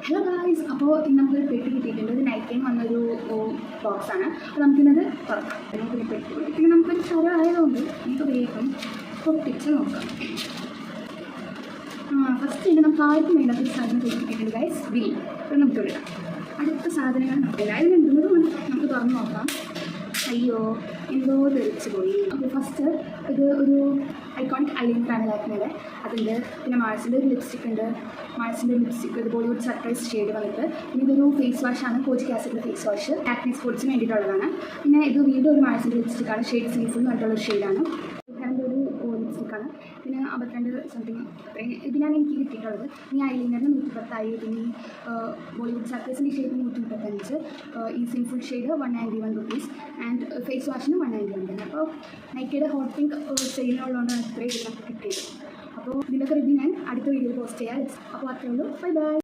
Hello guys, അപ്പോൾ നമുക്കൊരു പെട്ടി കിട്ടിയിട്ടുണ്ട്. ഇത് നൈറ്റ് ടൈം വന്നൊരു ബോക്സാണ്. അപ്പോൾ നമുക്കിന്നത് തുറക്കാം. നമുക്കൊരു പെട്ടി പിന്നെ നമുക്കൊരു സ്ഥലമായതുകൊണ്ട് നമുക്ക് വേഗം പൊട്ടിച്ച് നോക്കാം. ഫസ്റ്റ് നമുക്ക് ആർക്കും വേണ്ടാത്തൊരു സാധനം കിട്ടിയിട്ടുണ്ട് ഗൈസ്, വിൽ. അപ്പോൾ നമുക്ക് വിടാം. അടുത്ത സാധനങ്ങൾ നമുക്കില്ല. അതിനെന്തുകൊണ്ട് നമുക്ക് തുറന്ന് നോക്കാം. അയ്യോ, എന്തോ തെറിച്ച് പോയി. അപ്പോൾ ഫസ്റ്റ് ഇത് ഒരു ഐക്കോണിക് ഐലൈനറാണ് ലാക്മിയുടെ. അതുണ്ട്. പിന്നെ മാഴ്സിൻ്റെ ഒരു ലിപ്സ്റ്റിക് ഉണ്ട്. മാഴ്സിൻ്റെ ലിപ്സ്റ്റിക് ഇത് ബോളിവുഡ് സർപ്രൈസ് ഷെയ്ഡ് വന്നിട്ട്. പിന്നെ ഇതൊരു ഫേസ് വാഷാണ്, കോജിക് ആസിഡിൻ്റെ ഫേസ് വാഷ്. ആക്നെ സ്പോർട്സിന് വേണ്ടിയിട്ടുള്ളതാണ്. പിന്നെ ഇത് വീണ്ടും ഒരു മാഴ്സിൻ്റെ ലിപ്സ്റ്റിക്കാണ്. ഷെയ്ഡ് സീഫുൾ എന്ന് പറഞ്ഞിട്ടുള്ളൊരു ഷെയ്ഡാണ്. ഒരു ലിപ്സ്റ്റിക്കാണ്. പിന്നെ 52 സംതിങ് അത്രയും ഇതിനാണ് എനിക്ക് കിട്ടിയിട്ടുള്ളത്. ഈ ഐലൈനറിന് 110, പിന്നെ ബോളിവുഡ് സർപ്രൈസിൻ്റെ ഷെയ്ഡിന് 135, ഈ സിംഫുൾ ഷെയ്ഡ് 191 റുപ്പീസ് ആൻഡ് ഫേസ് വാഷിന് 191. അപ്പോൾ നൈക്കിയുടെ ഹോട്ട് പിങ്ക് സെയിലുള്ളതുകൊണ്ടാണ് ഇത്രയും ഇതിനൊക്കെ കിട്ടിയത്. അപ്പോൾ ഇതിലൊക്കെ റിവ്യൂ ഞാൻ അടുത്ത വീഡിയോയിൽ പോസ്റ്റ് ചെയ്യാം. അപ്പോൾ അത്രയേ ഉള്ളൂ. Bye bye.